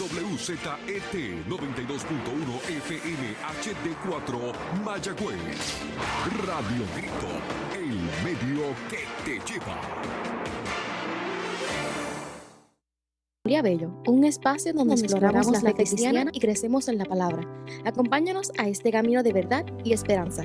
WZET 92.1 FM HD4 Mayagüez. Radio Grito, el medio que te lleva. Julia Bello, un espacio donde exploramos la fe cristiana y crecemos en la palabra. Acompáñanos a este camino de verdad y esperanza.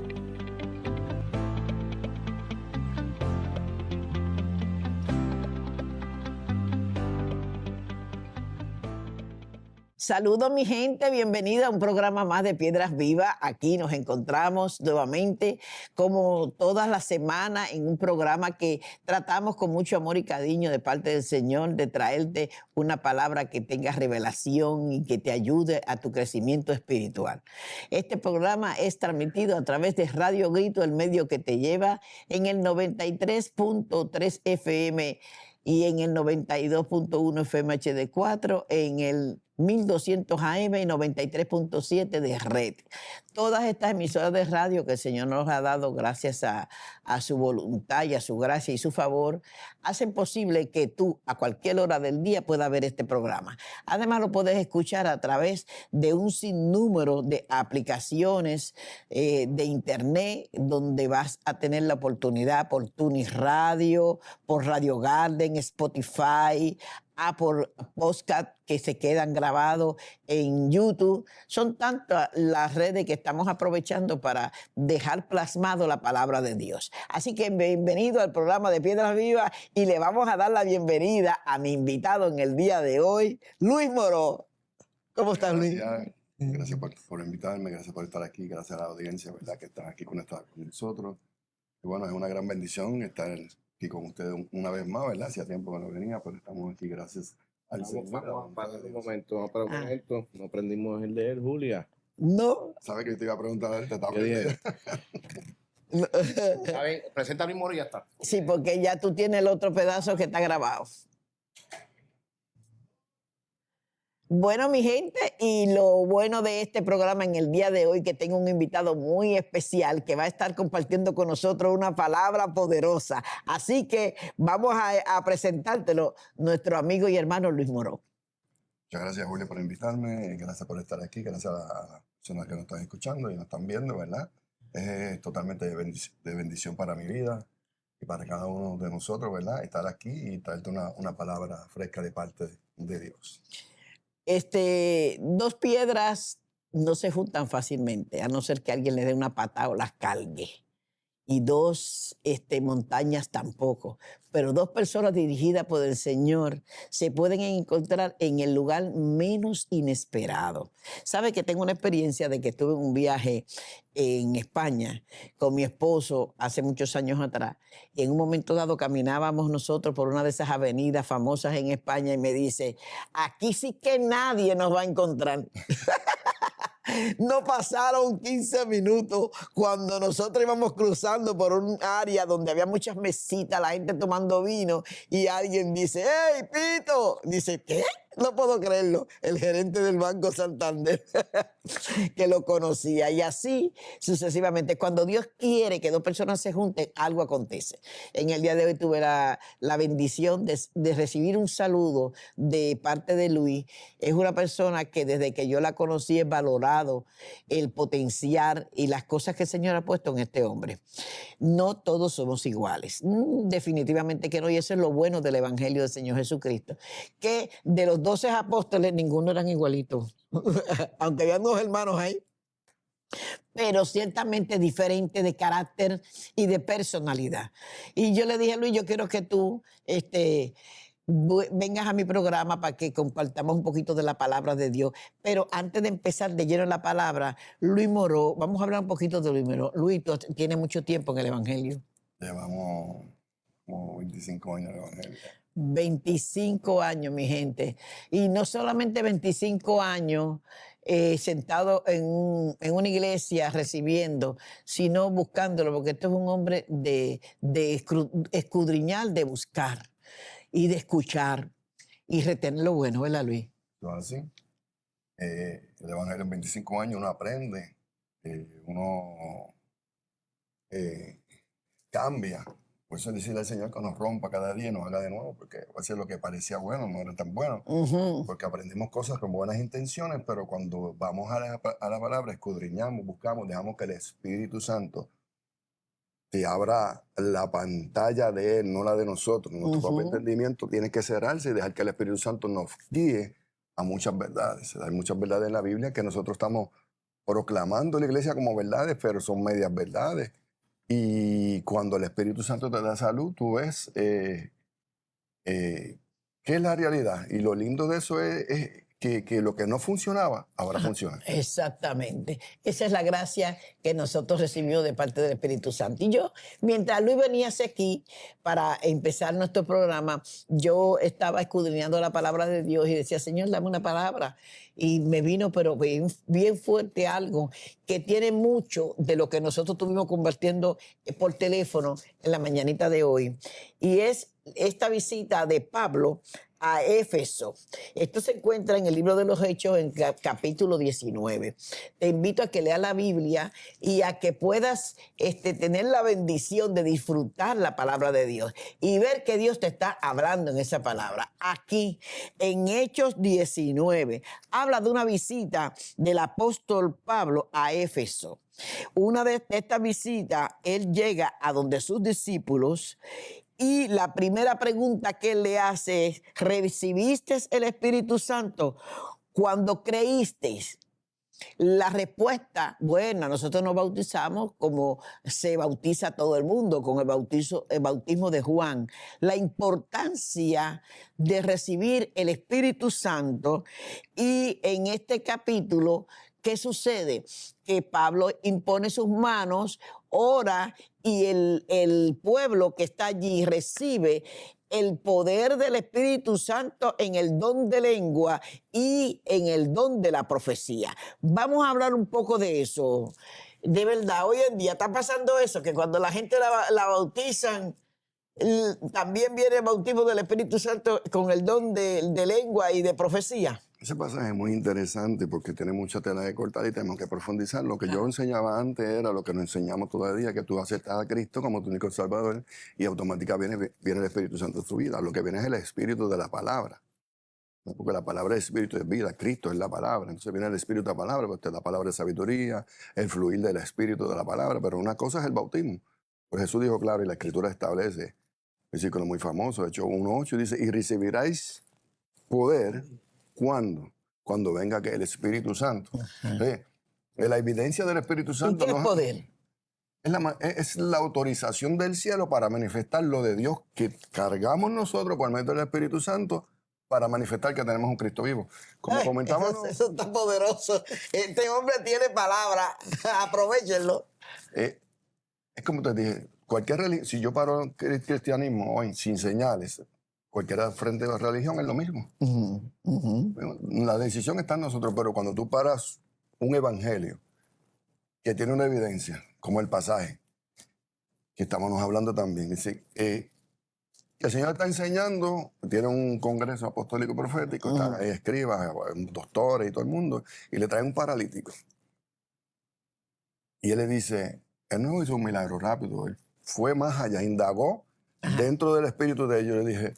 Saludos mi gente, bienvenida a un programa más de Piedras Vivas. Aquí nos encontramos nuevamente como todas las semanas en un programa que tratamos con mucho amor y cariño de parte del Señor de traerte una palabra que tenga revelación y que te ayude a tu crecimiento espiritual. Este programa es transmitido a través de Radio Grito, el medio que te lleva, en el 93.3 FM y en el 92.1 FM HD4, en el 1200 AM y 93.7 de red. Todas estas emisoras de radio que el Señor nos ha dado gracias a su voluntad y a su gracia y su favor, hacen posible que tú a cualquier hora del día puedas ver este programa. Además lo puedes escuchar a través de un sinnúmero de aplicaciones de internet donde vas a tener la oportunidad por Tunis Radio, por Radio Garden, Spotify, por podcast que se quedan grabados en YouTube. Son tantas las redes que estamos aprovechando para dejar plasmado la palabra de Dios. Así que bienvenido al programa de Piedras Vivas y le vamos a dar la bienvenida a mi invitado en el día de hoy, Luis Moró. ¿Cómo estás, Luis? Gracias por invitarme, gracias por estar aquí, gracias a la audiencia, ¿verdad?, que están aquí conectados con nosotros. Y bueno, es una gran bendición estar aquí con ustedes una vez más, ¿verdad? Hacía tiempo que no venía, pero estamos aquí gracias al Señor. Vamos a parar un momento, no aprendimos el de él, Julia. No. ¿Sabes que yo te iba a preguntar a él? Te estaba ¿Qué dije? No. Está bien, presenta a Luis Moro y ya está. Sí, porque ya tú tienes el otro pedazo que está grabado. Bueno, mi gente, y lo bueno de este programa en el día de hoy, que tengo un invitado muy especial que va a estar compartiendo con nosotros una palabra poderosa. Así que vamos a presentártelo, nuestro amigo y hermano Luis Moró. Muchas gracias, Julia, por invitarme, gracias por estar aquí, gracias a las personas que nos están escuchando y nos están viendo, ¿verdad? Es totalmente de bendición para mi vida y para cada uno de nosotros, ¿verdad? Estar aquí y traerte una palabra fresca de parte de Dios. Dos piedras no se juntan fácilmente, a no ser que alguien le dé una patada o las cargue. Y dos montañas tampoco. Pero dos personas dirigidas por el Señor se pueden encontrar en el lugar menos inesperado. ¿Sabe que tengo una experiencia de que estuve en un viaje en España con mi esposo hace muchos años atrás? Y en un momento dado caminábamos nosotros por una de esas avenidas famosas en España y me dice, aquí sí que nadie nos va a encontrar. No pasaron 15 minutos cuando nosotros íbamos cruzando por un área donde había muchas mesitas, la gente tomando vino, y alguien dice, ¡hey, Pito! Dice, ¿qué? No puedo creerlo. El gerente del Banco Santander, que lo conocía. Y así sucesivamente. Cuando Dios quiere que dos personas se junten, algo acontece. En el día de hoy tuve la bendición de recibir un saludo de parte de Luis. Es una persona que desde que yo la conocí he valorado el potencial y las cosas que el Señor ha puesto en este hombre. No todos somos iguales. Definitivamente que no. Y eso es lo bueno del Evangelio del Señor Jesucristo. Que de los 12 apóstoles, ninguno eran igualitos. Aunque habían dos hermanos ahí. Pero ciertamente diferente de carácter y de personalidad. Y yo le dije a Luis, yo quiero que tú vengas a mi programa para que compartamos un poquito de la palabra de Dios. Pero antes de empezar de lleno en la palabra, Luis Moró, vamos a hablar un poquito de Luis Moró. Luis, tú tienes mucho tiempo en el Evangelio. Llevamos como 25 años en el Evangelio. 25 años, mi gente. Y no solamente 25 años sentado en una iglesia recibiendo, sino buscándolo, porque esto es un hombre de escudriñar, de buscar y de escuchar y retener lo bueno, ¿verdad, Luis? Así. El Evangelio en 25 años uno aprende, uno cambia, Por eso decirle al Señor que nos rompa cada día y nos haga de nuevo, porque a veces lo que parecía bueno no era tan bueno, porque aprendimos cosas con buenas intenciones, pero cuando vamos a la palabra, escudriñamos, buscamos, dejamos que el Espíritu Santo te abra la pantalla de Él, no la de nosotros. Nuestro propio entendimiento tiene que cerrarse y dejar que el Espíritu Santo nos guíe a muchas verdades. Hay muchas verdades en la Biblia que nosotros estamos proclamando en la iglesia como verdades, pero son medias verdades. Y cuando el Espíritu Santo te da salud, tú ves qué es la realidad. Y lo lindo de eso es que lo que no funcionaba, ahora funciona. Exactamente. Esa es la gracia que nosotros recibimos de parte del Espíritu Santo. Y yo, mientras Luis venía hacia aquí para empezar nuestro programa, yo estaba escudriñando la palabra de Dios y decía, Señor, dame una palabra. Y me vino, pero bien, bien fuerte algo que tiene mucho de lo que nosotros estuvimos compartiendo por teléfono en la mañanita de hoy. Y es esta visita de Pablo a Éfeso. Esto se encuentra en el libro de los Hechos, en capítulo 19. Te invito a que leas la Biblia y a que puedas tener la bendición de disfrutar la palabra de Dios y ver que Dios te está hablando en esa palabra. Aquí, en Hechos 19, habla de una visita del apóstol Pablo a Éfeso. Una de estas visitas, él llega a donde sus discípulos y la primera pregunta que él le hace es, ¿recibiste el Espíritu Santo cuando creísteis? La respuesta, bueno, nosotros nos bautizamos como se bautiza todo el mundo, con el bautismo de Juan. La importancia de recibir el Espíritu Santo. Y en este capítulo, ¿qué sucede? Que Pablo impone sus manos, ora y el pueblo que está allí recibe el poder del Espíritu Santo en el don de lengua y en el don de la profecía. Vamos a hablar un poco de eso. De verdad, hoy en día está pasando eso, que cuando la gente la bautizan, también viene el bautismo del Espíritu Santo con el don de lengua y de profecía. Ese pasaje es muy interesante porque tiene mucha tela de cortar y tenemos que profundizar. Lo que yo enseñaba antes era lo que nos enseñamos todavía, que tú aceptas a Cristo como tu único Salvador y automáticamente viene el Espíritu Santo en tu vida. Lo que viene es el Espíritu de la palabra. Porque la palabra es Espíritu, es vida. Cristo es la palabra. Entonces viene el Espíritu de la palabra, porque la palabra es sabiduría, el fluir del Espíritu de la palabra. Pero una cosa es el bautismo. Pues Jesús dijo claro y la Escritura establece, versículo muy famoso, Hechos 1:8, dice, y recibiráis poder. ¿Cuándo? Cuando venga el Espíritu Santo. La evidencia del Espíritu Santo ¿Y qué es poder? Es la autorización del cielo para manifestar lo de Dios que cargamos nosotros por medio del Espíritu Santo para manifestar que tenemos un Cristo vivo. Como comentábamos. Eso está poderoso. Este hombre tiene palabra. Aprovechenlo. Es como te dije, cualquier religión, si yo paro el cristianismo hoy sin señales, cualquiera frente a la religión es lo mismo. La decisión está en nosotros, pero cuando tú paras un evangelio que tiene una evidencia, como el pasaje que estábamos hablando también, dice que el Señor está enseñando, tiene un congreso apostólico profético, están ahí escribas, doctores y todo el mundo, y le traen un paralítico. Y él le dice, él no hizo un milagro rápido, él fue más allá, indagó dentro del espíritu de ellos, le dije,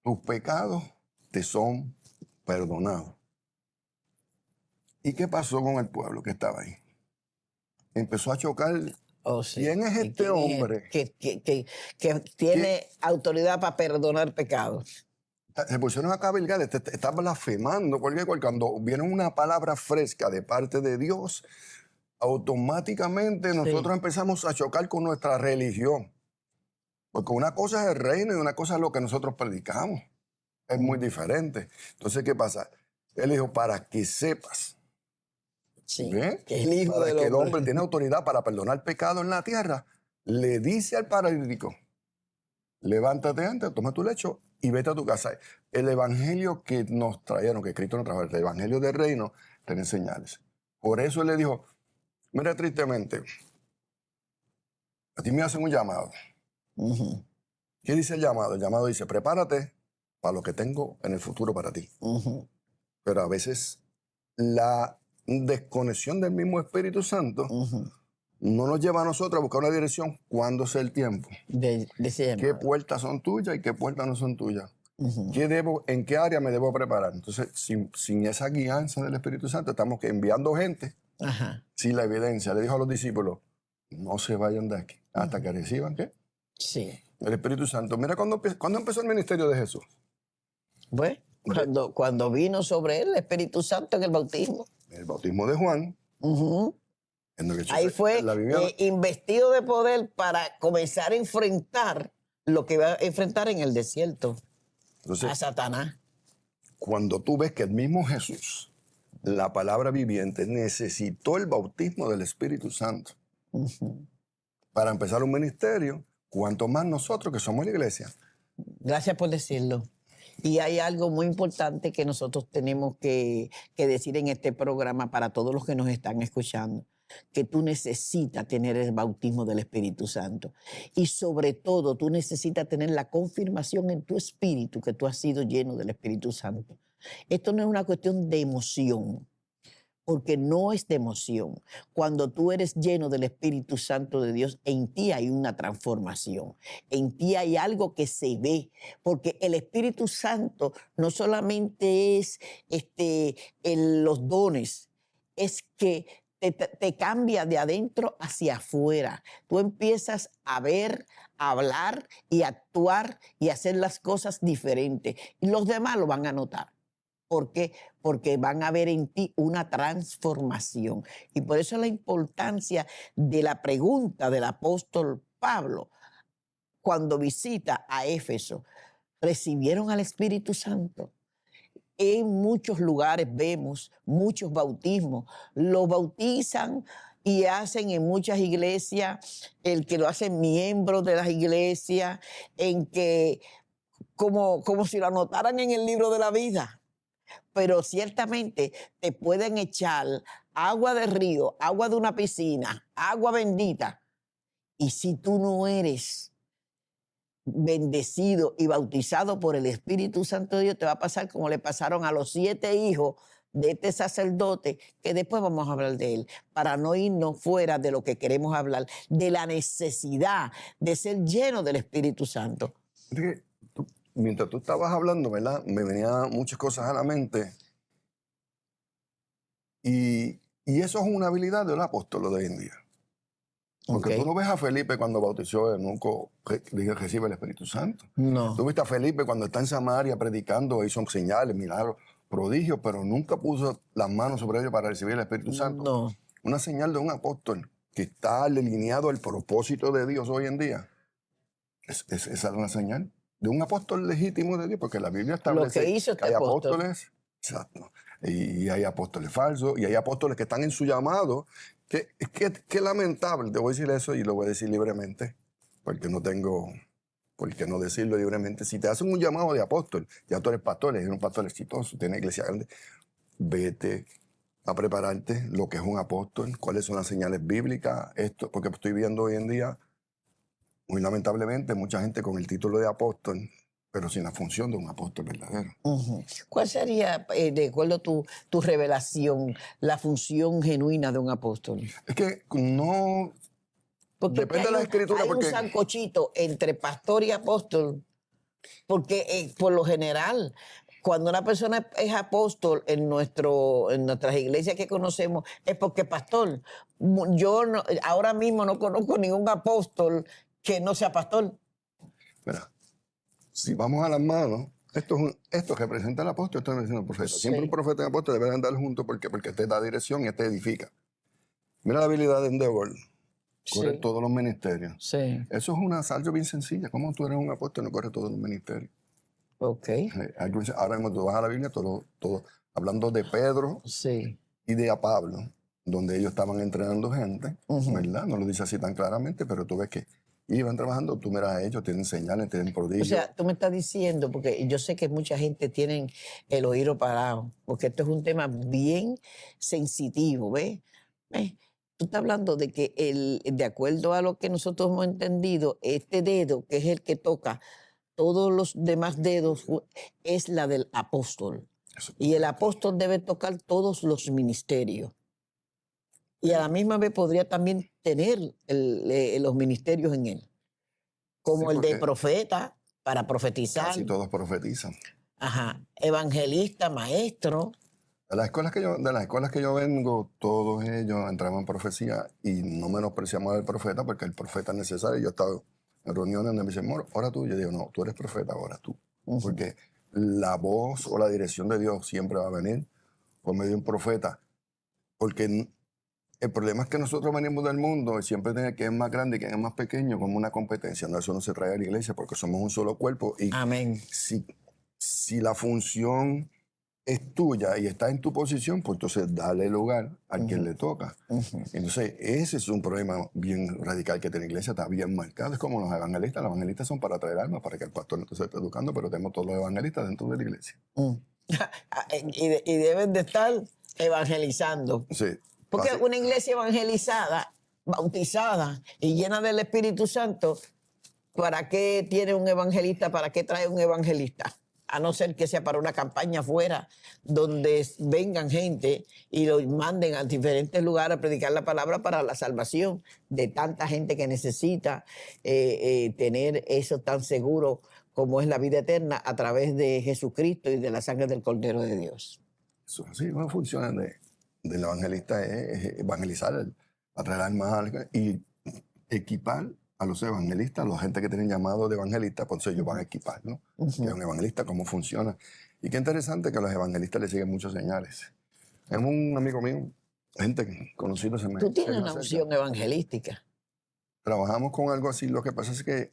tus pecados te son perdonados. ¿Y qué pasó con el pueblo que estaba ahí? Empezó a chocar. Sí. ¿Quién es este hombre? Que tiene autoridad para perdonar pecados. Se pusieron a cabilgar, está blasfemando, porque cuando viene una palabra fresca de parte de Dios, automáticamente nosotros empezamos a chocar con nuestra religión. Porque una cosa es el reino y una cosa es lo que nosotros predicamos. Es muy diferente. Entonces, ¿qué pasa? Él dijo, para que sepas. Que el hijo para del que hombre. el hombre tiene autoridad para perdonar pecado en la tierra, le dice al paralítico, levántate antes, toma tu lecho y vete a tu casa. El evangelio que nos trajeron, que Cristo nos trajo, el evangelio del reino, tiene señales. Por eso él le dijo, mira, tristemente, a ti me hacen un llamado. ¿Qué dice el llamado? El llamado dice, prepárate para lo que tengo en el futuro para ti. Pero a veces la desconexión del mismo Espíritu Santo no nos lleva a nosotros a buscar una dirección cuándo es el tiempo. De ese ¿Qué llamado. puertas son tuyas y qué puertas no son tuyas? Ujú. ¿En qué área me debo preparar? Entonces, sin esa guianza del Espíritu Santo, estamos enviando gente Ajá. sin la evidencia. Le dijo a los discípulos, no se vayan de aquí hasta que reciban ¿qué? Sí. El Espíritu Santo. Mira cuando empezó el ministerio de Jesús. Bueno, cuando vino sobre él el Espíritu Santo en el bautismo. El bautismo de Juan. Ujú. En lo que Ahí fue la Biblia, investido de poder para comenzar a enfrentar lo que iba a enfrentar en el desierto, a entonces, Satanás. cuando tú ves que el mismo Jesús, la palabra viviente, necesitó el bautismo del Espíritu Santo Ujú. para empezar un ministerio, cuanto más nosotros que somos la iglesia. Gracias por decirlo. Y hay algo muy importante que nosotros tenemos que decir en este programa para todos los que nos están escuchando, que tú necesitas tener el bautismo del Espíritu Santo. Y sobre todo, tú necesitas tener la confirmación en tu espíritu que tú has sido lleno del Espíritu Santo. Esto no es una cuestión de emoción, porque no es de emoción. Cuando tú eres lleno del Espíritu Santo de Dios, en ti hay una transformación. En ti hay algo que se ve, porque el Espíritu Santo no solamente es los dones, es que te cambia de adentro hacia afuera. Tú empiezas a ver, a hablar y a actuar y a hacer las cosas diferentes. Y los demás lo van a notar. ¿Por qué? Porque van a ver en ti una transformación. Y por eso la importancia de la pregunta del apóstol Pablo cuando visita a Éfeso. ¿Recibieron al Espíritu Santo? En muchos lugares vemos muchos bautismos. Lo bautizan y hacen en muchas iglesias, el que lo hacen miembros de las iglesias, en que como si lo anotaran en el libro de la vida. Pero ciertamente te pueden echar agua de río, agua de una piscina, agua bendita. Y si tú no eres bendecido y bautizado por el Espíritu Santo de Dios, te va a pasar como le pasaron a los 7 hijos de este sacerdote, que después vamos a hablar de él, para no irnos fuera de lo que queremos hablar, de la necesidad de ser lleno del Espíritu Santo. Fíjate que mientras tú estabas hablando, ¿verdad? Me venían muchas cosas a la mente. Y eso es una habilidad de un apóstol de hoy en día. Porque Ok. tú no ves a Felipe cuando bautizó nunca recibe el Espíritu Santo. No. Tú viste a Felipe cuando está en Samaria predicando, hizo señales, milagros, prodigios, pero nunca puso las manos sobre ellos para recibir el Espíritu Santo. No. Una señal de un apóstol que está alineado al propósito de Dios hoy en día. Esa es una señal de un apóstol legítimo de Dios, porque la Biblia establece Lo que hizo que este hay apóstol. apóstoles, exacto, y hay apóstoles falsos, y hay apóstoles que están en su llamado. Qué lamentable, te voy a decir eso y lo voy a decir libremente, porque no tengo por qué no decirlo libremente. Si te hacen un llamado de apóstol, ya tú eres pastor, eres un pastor exitoso, tienes iglesia grande, vete a prepararte lo que es un apóstol, cuáles son las señales bíblicas, esto, porque estoy viendo hoy en día, muy lamentablemente, mucha gente con el título de apóstol, pero sin la función de un apóstol verdadero. Ujú. ¿Cuál sería, de acuerdo a tu revelación, la función genuina de un apóstol? Es que no... Porque Depende de la escritura, hay porque- un sancochito entre pastor y apóstol, porque por lo general, cuando una persona es apóstol en nuestras iglesias que conocemos, es porque pastor. Yo ahora mismo no conozco ningún apóstol que no sea pastor. Mira, si vamos a las manos, esto representa al apóstol, esto representa al profeta. Sí. Siempre un profeta y un apóstol deben andar juntos porque te da dirección y te edifica. Mira la habilidad de Endeavor, corre Sí. todos los ministerios. Sí, Eso es una salsa bien sencilla. ¿Cómo tú eres un apóstol y no corres todos los ministerios? ok, Ahora mismo tú vas a la Biblia, todo, hablando de Pedro sí. y de a Pablo, donde ellos estaban entrenando gente, Ujú. ¿verdad? No lo dice así tan claramente, pero tú ves que iban trabajando, tú miras a ellos, tienen señales, tienen O prodigios. sea, tú me estás diciendo, porque yo sé que mucha gente tiene el oído parado, porque esto es un tema bien sensitivo, ¿ves? ¿Ves? Tú estás hablando de que de acuerdo a lo que nosotros hemos entendido, este dedo, que es el que toca todos los demás dedos, es la del apóstol. Eso es Y el correcto. apóstol debe tocar todos los ministerios. Y a la misma vez podría también tener los ministerios en él, como Sí, el de porque profeta, para profetizar, casi todos profetizan. ajá, evangelista, maestro. De las escuelas que yo vengo, todos ellos entraban en profecía y no menospreciamos al profeta porque el profeta es necesario. Yo he estado en reuniones donde me dicen, "Moro, ora tú". Yo digo, no, tú eres profeta, ahora tú. Ujú. Porque la voz o la dirección de Dios siempre va a venir por medio de un profeta. Porque el problema es que nosotros venimos del mundo y siempre tiene que es más grande y que es más pequeño como una competencia. No, eso no se trae a la iglesia porque somos un solo cuerpo. Y Amén. si la función es tuya y está en tu posición, pues entonces dale lugar a quien le toca. Entonces, ese es un problema bien radical que tiene la iglesia, está bien marcado. Es como los evangelistas. Los evangelistas son para traer almas, para que el pastor entonces esté educando, pero tenemos todos los evangelistas dentro de la iglesia. Y deben de estar evangelizando. Sí. Porque Fácil. una iglesia evangelizada, bautizada y llena del Espíritu Santo, ¿para qué tiene un evangelista? ¿Para qué trae un evangelista? A no ser que sea para una campaña afuera, donde vengan gente y los manden a diferentes lugares a predicar la palabra para la salvación de tanta gente que necesita tener eso tan seguro como es la vida eterna a través de Jesucristo y de la sangre del Cordero de Dios. Eso es así, una función del evangelista es evangelizar, atraer almas y equipar a los evangelistas, a la gente que tienen llamado de evangelista, pues ellos van a equipar, ¿no? Que es un evangelista, cómo funciona. Y qué interesante que a los evangelistas les siguen muchos señales. Es un amigo mío, gente conocida, se me Tú tienes me una acerca. unción evangelística. Trabajamos con algo así, lo que pasa es que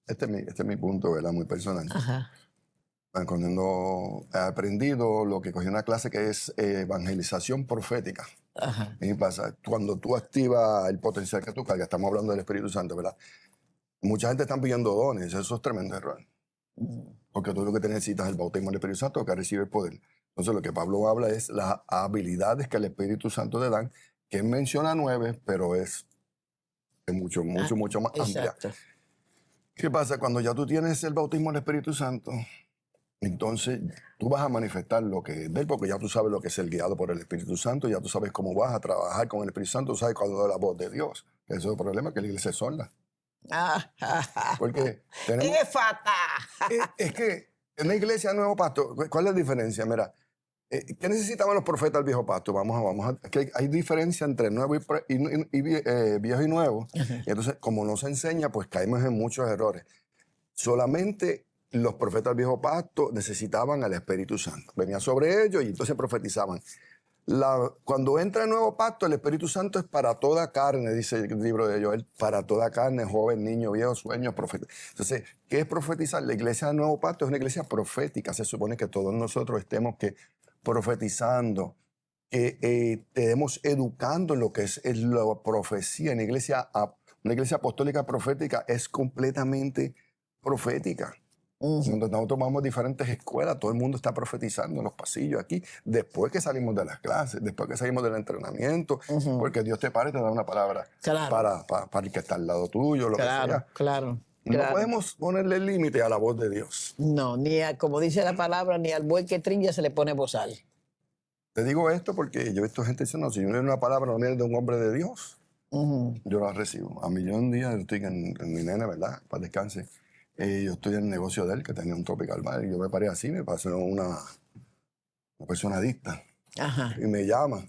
este es mi punto, ¿verdad? Muy personal. Ajá. Cuando he aprendido lo que cogí en una clase que es evangelización profética. Ajá. ¿Qué pasa? Cuando tú activas el potencial que tú cargas, estamos hablando del Espíritu Santo, ¿verdad? Mucha gente está pidiendo dones, eso es tremendo error. Porque tú lo que necesitas es el bautismo del Espíritu Santo que recibe el poder. Entonces lo que Pablo habla es las habilidades que el Espíritu Santo le dan, que él menciona 9, pero es mucho más amplia. Exacto. ¿Qué pasa? Cuando ya tú tienes el bautismo del Espíritu Santo, entonces tú vas a manifestar lo que es de él, porque ya tú sabes lo que es el guiado por el Espíritu Santo, ya tú sabes cómo vas a trabajar con el Espíritu Santo, tú sabes cuándo es la voz de Dios. Ese es el problema, que la iglesia es sorda. Porque tenemos... ¡Éfata! Es que en la iglesia del nuevo pacto, ¿cuál es la diferencia? Mira, ¿qué necesitaban los profetas del viejo pacto? Que hay diferencia entre nuevo viejo y nuevo. Y entonces, como no se enseña, pues caemos en muchos errores. Solamente los profetas del viejo pacto necesitaban al Espíritu Santo. Venía sobre ellos y entonces profetizaban. Cuando entra el nuevo pacto, el Espíritu Santo es para toda carne, dice el libro de Joel, para toda carne, joven, niño, viejo, sueño, profeta. Entonces, ¿qué es profetizar? La iglesia del nuevo pacto es una iglesia profética. Se supone que todos nosotros estemos profetizando, que estemos educando en lo que es la profecía. Una iglesia apostólica profética es completamente profética. Nosotros vamos a diferentes escuelas, todo el mundo está profetizando en los pasillos aquí, después que salimos de las clases, después que salimos del entrenamiento, porque Dios te para y te da una palabra para el que está al lado tuyo, lo que sea. Claro. No podemos ponerle límite a la voz de Dios. No, como dice la palabra, ni al buey que trilla se le pone bozal. Te digo esto porque yo he visto gente diciendo, si yo leo una palabra no viene de un hombre de Dios, yo la recibo. A mí yo un día, yo estoy en mi nene, ¿verdad? Para descanse. Yo estoy en el negocio de él, que tenía un tropical bar, y yo me paré así, me pasó una persona adicta. Ajá. Y me llama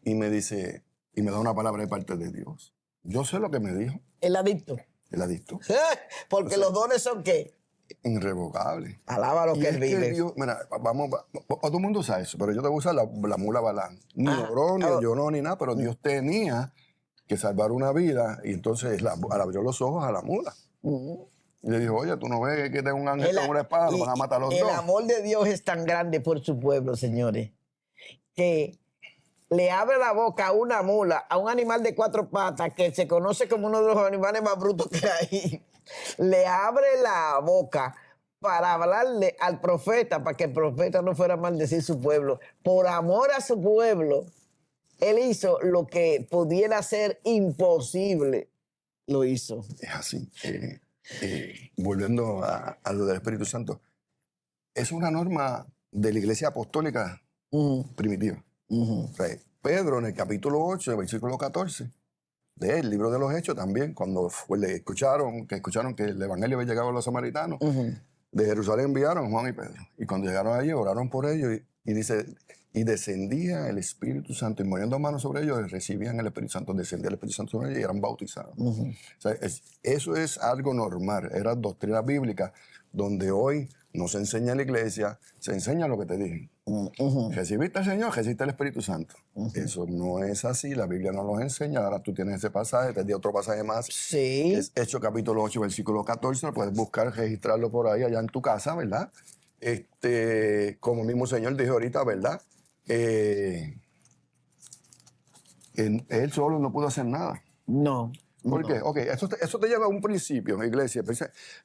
y me dice, y me da una palabra de parte de Dios. Yo sé lo que me dijo. El adicto. El adicto. Porque los dones son ¿qué? Irrevocable. Alaba lo Y que es él que vive. Dios, mira, todo el mundo usa eso, pero yo te voy a usar la mula Balán. Ni oró, ni lloró, ni nada, pero Dios tenía que salvar una vida, y entonces le abrió los ojos a la mula. Y le dijo, oye, tú no ves que tengo un ángel con una espada, lo van a matar los dos. El amor de Dios es tan grande por su pueblo, señores, que le abre la boca a una mula, a un animal de 4 patas, que se conoce como uno de los animales más brutos que hay. Le abre la boca para hablarle al profeta, para que el profeta no fuera a maldecir su pueblo. Por amor a su pueblo, él hizo lo que pudiera ser imposible. Lo hizo. Es así. Volviendo a lo del Espíritu Santo, es una norma de la iglesia apostólica primitiva. O sea, Pedro en el capítulo 8, versículo 14, del libro de los Hechos también, cuando escucharon que el evangelio había llegado a los samaritanos, de Jerusalén enviaron a Juan y Pedro. Y cuando llegaron allí, oraron por ellos y dice, y descendía el Espíritu Santo, y poniendo manos sobre ellos, recibían el Espíritu Santo, descendía el Espíritu Santo sobre ellos y eran bautizados. O sea, eso es algo normal, era doctrina bíblica, donde hoy no se enseña en la iglesia, se enseña lo que te dije. Recibiste al Señor, recibiste el Espíritu Santo. Eso no es así, la Biblia no nos enseña. Ahora tú tienes ese pasaje, te di otro pasaje más, Sí. que es Hechos capítulo 8, versículo 14, lo puedes buscar, registrarlo por ahí, allá en tu casa, ¿verdad? Como el mismo Señor dijo ahorita, ¿verdad? Él solo no pudo hacer nada. No. ¿Por qué? Ok, eso te lleva a un principio, iglesia.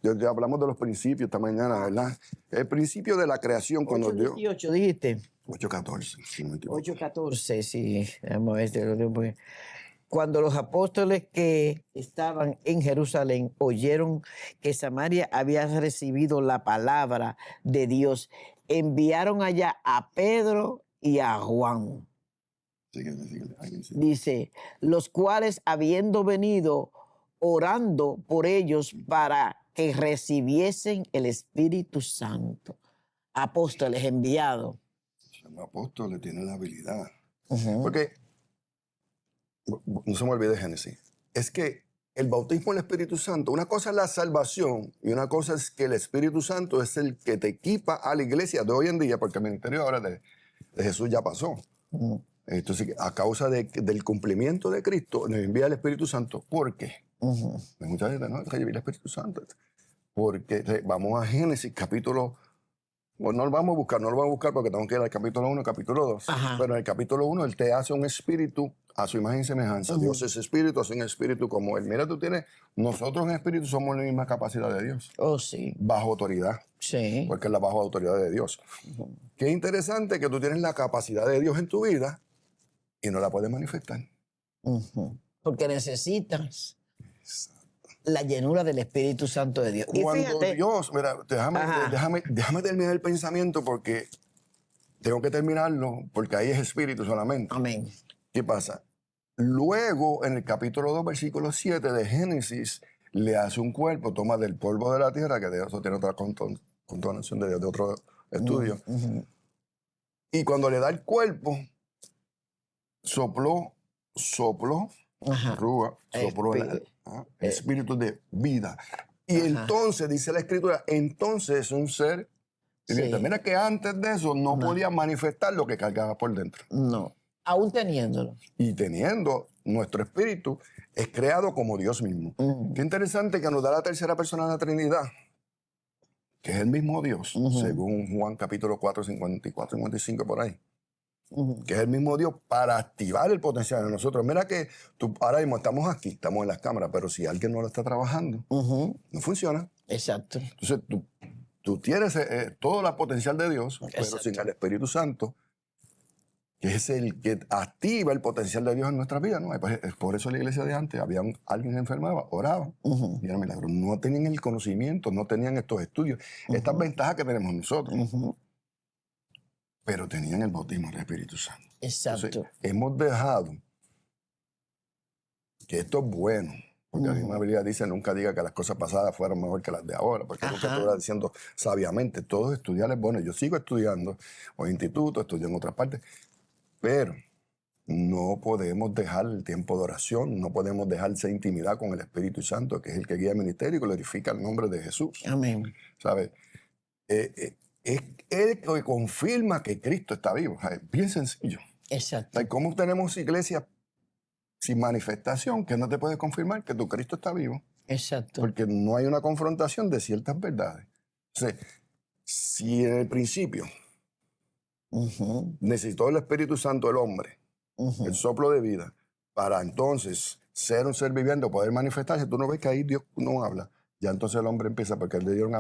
Ya hablamos de los principios esta mañana, ¿verdad? El principio de la creación cuando Dios... 8:18 dijiste. 8:14, si no me equivoco. 8:14, sí. Vamos a ver, cuando los apóstoles que estaban en Jerusalén oyeron que Samaria había recibido la palabra de Dios, enviaron allá a Pedro y a Juan. Síguele. Dice, los cuales habiendo venido orando por ellos para que recibiesen el Espíritu Santo. Apóstoles enviados. Los apóstoles tienen la habilidad. Porque, no se me olvide Génesis, es que el bautismo del Espíritu Santo, una cosa es la salvación y una cosa es que el Espíritu Santo es el que te equipa a la iglesia de hoy en día, porque el ministerio ahora de Jesús ya pasó. Entonces, a causa del cumplimiento de Cristo, nos envía el Espíritu Santo. ¿Por qué? Mucha gente no recibir el Espíritu Santo. Porque vamos a Génesis capítulo... Bueno, no lo vamos a buscar porque tengo que ir al capítulo 1, capítulo 2. Pero en el capítulo 1 Él te hace un espíritu a su imagen y semejanza. Dios es espíritu, hace un espíritu como Él. Mira, nosotros en espíritu somos la misma capacidad de Dios. Oh, sí. Bajo autoridad. Sí. Porque es la bajo autoridad de Dios. Qué interesante que tú tienes la capacidad de Dios en tu vida y no la puedes manifestar. Porque necesitas la llenura del Espíritu Santo de Dios. Cuando y fíjate, Dios, mira, déjame terminar el pensamiento porque tengo que terminarlo porque ahí es espíritu solamente. Amén. ¿Qué pasa? Luego, en el capítulo 2, versículo 7 de Génesis, le hace un cuerpo, toma del polvo de la tierra, que de eso tiene otra continuación de otro estudio. Y cuando le da el cuerpo, sopló, rúa, sopló espíritu de vida. Y entonces, dice la Escritura, entonces es un ser viviente. Sí. Mira que antes de eso no podía manifestar lo que cargaba por dentro. No. Aún teniéndolo. Y teniendo nuestro espíritu, es creado como Dios mismo. Qué interesante que nos da la tercera persona de la Trinidad, que es el mismo Dios, según Juan capítulo 4, 54, 55, por ahí. Que es el mismo Dios para activar el potencial de nosotros. Mira que ahora mismo estamos aquí, estamos en las cámaras, pero si alguien no lo está trabajando, no funciona. Exacto. Entonces tú tienes todo el potencial de Dios, pero sin el Espíritu Santo, que es el que activa el potencial de Dios en nuestra vida, ¿no? Por eso la iglesia de antes, alguien se enfermaba, oraba, y era milagro. No tenían el conocimiento, no tenían estos estudios, estas ventajas que tenemos nosotros. Pero tenían el bautismo del Espíritu Santo. Exacto. Entonces, hemos dejado que esto es bueno, porque la misma Biblia dice, nunca diga que las cosas pasadas fueron mejor que las de ahora, porque es lo que tú estás diciendo sabiamente. Todo estudiar es bueno. Yo sigo estudiando en institutos, estudio en otras partes, pero no podemos dejar el tiempo de oración, no podemos dejar esa intimidad con el Espíritu Santo, que es el que guía el ministerio y glorifica el nombre de Jesús. Amén. ¿Sabes? Es Él que confirma que Cristo está vivo. O sea, es bien sencillo. Exacto. O sea, ¿cómo tenemos iglesias sin manifestación que no te puede confirmar que tu Cristo está vivo? Exacto. Porque no hay una confrontación de ciertas verdades. Entonces, si en el principio necesitó el Espíritu Santo el hombre, el soplo de vida, para entonces ser un ser viviente o poder manifestarse, tú no ves que ahí Dios no habla. Ya entonces el hombre empieza, porque le dieron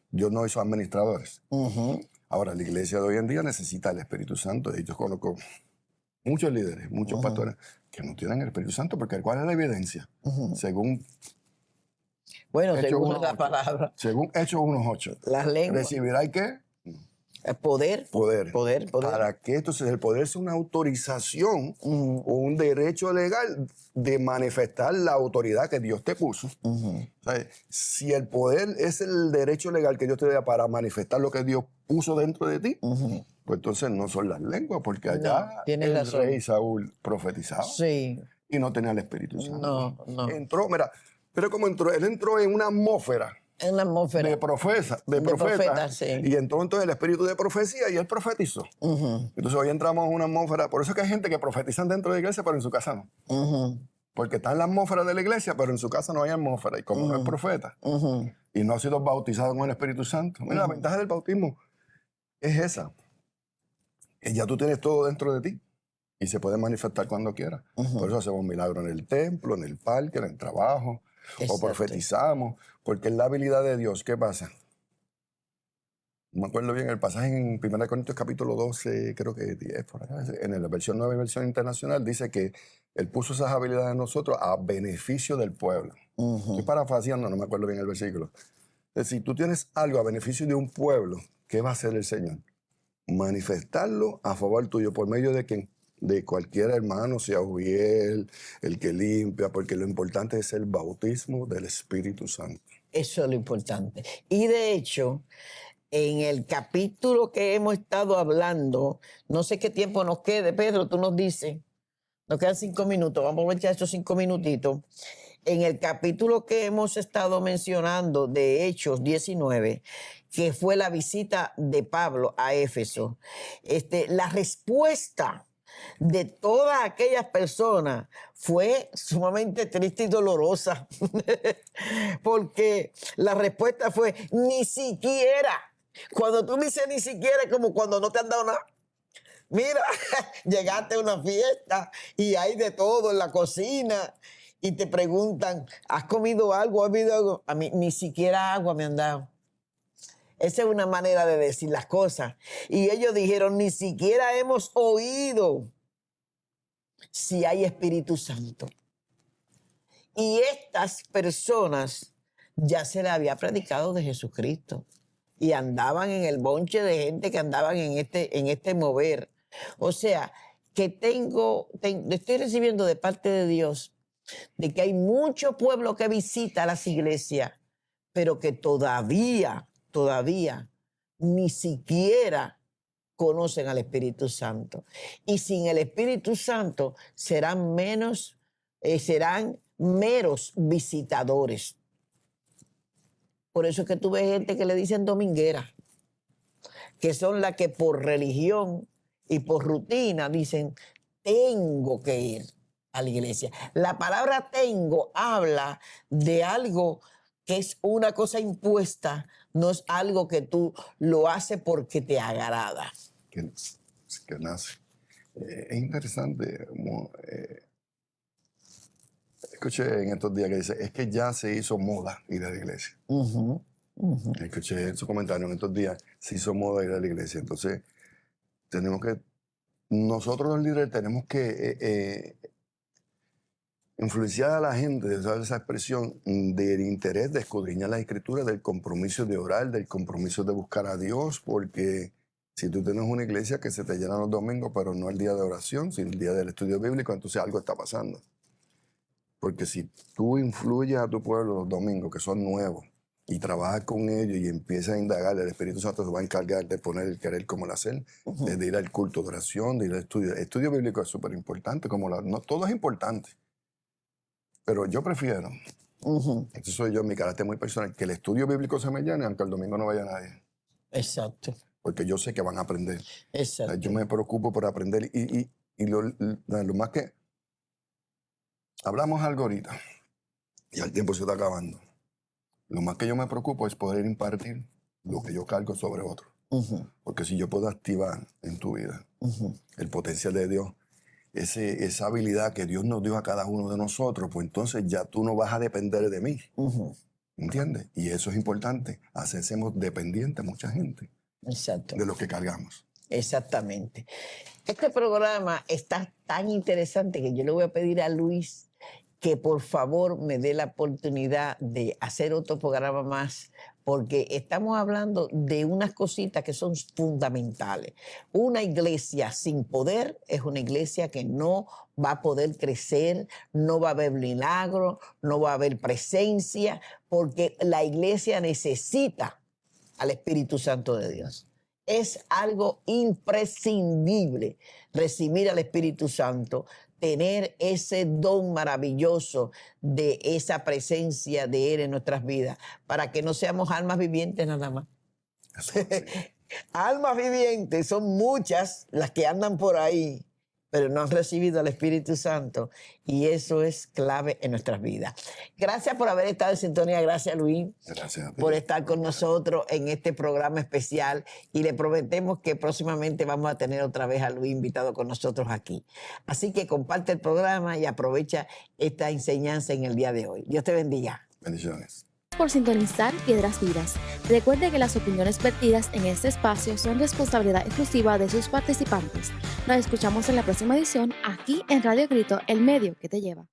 Dios no hizo administradores. Ahora, la iglesia de hoy en día necesita el Espíritu Santo. Y yo conozco muchos líderes, muchos pastores que no tienen el Espíritu Santo, porque ¿cuál es la evidencia? Según Bueno, Hechos según 1:8. la palabra. Según Hechos 1:8. Las lenguas. ¿Recibirá y qué? Poder. Poder. Poder. ¿Para qué? Entonces el poder es una autorización o un derecho legal de manifestar la autoridad que Dios te puso. ¿Sabes? Si el poder es el derecho legal que Dios te da para manifestar lo que Dios puso dentro de ti, pues entonces no son las lenguas, porque allá tienes el razón. rey Saúl profetizaba Sí. y no tenía el Espíritu Santo. No. Entró, mira, pero como entró, él entró en una atmósfera En la atmósfera. de profeta, sí. y entró entonces el espíritu de profecía y él profetizó. Entonces hoy entramos en una atmósfera, por eso es que hay gente que profetizan dentro de la iglesia, pero en su casa no. Porque está en la atmósfera de la iglesia, pero en su casa no hay atmósfera, y como no es profeta, y no ha sido bautizado con el Espíritu Santo. Mira, la ventaja del bautismo es esa, que ya tú tienes todo dentro de ti, y se puede manifestar cuando quieras. Por eso hacemos milagros en el templo, en el parque, en el trabajo, o profetizamos, porque es la habilidad de Dios. ¿Qué pasa? No me acuerdo bien el pasaje en 1 Corintios capítulo 12, creo que 10, por acá, en la versión 9 y versión internacional, dice que Él puso esas habilidades en nosotros a beneficio del pueblo. Estoy parafraseando, no me acuerdo bien el versículo. Entonces, si tú tienes algo a beneficio de un pueblo, ¿qué va a hacer el Señor? Manifestarlo a favor tuyo, ¿por medio de quién? De cualquier hermano, sea Uriel, el que limpia, porque lo importante es el bautismo del Espíritu Santo. Eso es lo importante. Y de hecho, en el capítulo que hemos estado hablando, no sé qué tiempo nos quede, Pedro, tú nos dices, nos quedan 5 minutos, vamos a aprovechar estos 5 minutitos. En el capítulo que hemos estado mencionando de Hechos 19, que fue la visita de Pablo a Éfeso, la respuesta de todas aquellas personas fue sumamente triste y dolorosa, porque la respuesta fue ni siquiera. Cuando tú dices ni siquiera es como cuando no te han dado nada. Mira, llegaste a una fiesta y hay de todo en la cocina y te preguntan, ¿has comido algo? ¿Has bebido algo? A mí ni siquiera agua me han dado. Esa es una manera de decir las cosas. Y ellos dijeron, ni siquiera hemos oído si hay Espíritu Santo. Y estas personas ya se les había predicado de Jesucristo y andaban en el bonche de gente que andaban en este mover. O sea, que estoy recibiendo de parte de Dios de que hay mucho pueblo que visita las iglesias, pero que todavía ni siquiera conocen al Espíritu Santo. Y sin el Espíritu Santo serán meros visitadores. Por eso es que tú ves gente que le dicen dominguera, que son las que por religión y por rutina dicen, tengo que ir a la iglesia. La palabra tengo habla de algo que es una cosa impuesta, no es algo que tú lo haces porque te agrada. Que nace. Es interesante. Escuché en estos días que dice, es que ya se hizo moda ir a la iglesia. Escuché en su comentario en estos días, se hizo moda ir a la iglesia. Entonces, nosotros los líderes tenemos que influenciar a la gente, de usar esa expresión del interés de escudriñar las escrituras, del compromiso de orar, del compromiso de buscar a Dios, porque si tú tienes una iglesia que se te llena los domingos, pero no el día de oración, sino el día del estudio bíblico, entonces algo está pasando. Porque si tú influyes a tu pueblo los domingos, que son nuevos, y trabajas con ellos y empiezas a indagar, el Espíritu Santo se va a encargar de poner el querer como el hacer, de ir al culto de oración, de ir al estudio. El estudio bíblico es súper importante, no, todo es importante. Pero yo prefiero, esto soy yo, mi carácter muy personal, que el estudio bíblico se me llene, aunque el domingo no vaya nadie. Exacto. Porque yo sé que van a aprender. Exacto. Yo me preocupo por aprender. Y lo más que... Hablamos algo ahorita, y el tiempo se está acabando. Lo más que yo me preocupo es poder impartir lo que yo cargo sobre otro. Porque si yo puedo activar en tu vida el potencial de Dios, esa habilidad que Dios nos dio a cada uno de nosotros, pues entonces ya tú no vas a depender de mí. ¿Entiendes? Y eso es importante. Hacemos dependiente a mucha gente. Exacto. De lo que cargamos. Exactamente. Este programa está tan interesante que yo le voy a pedir a Luis que por favor me dé la oportunidad de hacer otro programa más, porque estamos hablando de unas cositas que son fundamentales. Una iglesia sin poder es una iglesia que no va a poder crecer, no va a haber milagro, no va a haber presencia, porque la iglesia necesita al Espíritu Santo de Dios. Es algo imprescindible recibir al Espíritu Santo, tener ese don maravilloso de esa presencia de Él en nuestras vidas, para que no seamos almas vivientes nada más. Eso es así. Almas vivientes son muchas las que andan por ahí, pero no han recibido al Espíritu Santo, y eso es clave en nuestras vidas. Gracias por haber estado en sintonía. Gracias, Luis, Gracias a ti. por estar con nosotros en este programa especial, y le prometemos que próximamente vamos a tener otra vez a Luis invitado con nosotros aquí. Así que comparte el programa y aprovecha esta enseñanza en el día de hoy. Dios te bendiga. Bendiciones. Por sintonizar Piedras Vivas. Recuerde que las opiniones vertidas en este espacio son responsabilidad exclusiva de sus participantes. Nos escuchamos en la próxima edición aquí en Radio Grito, el medio que te lleva.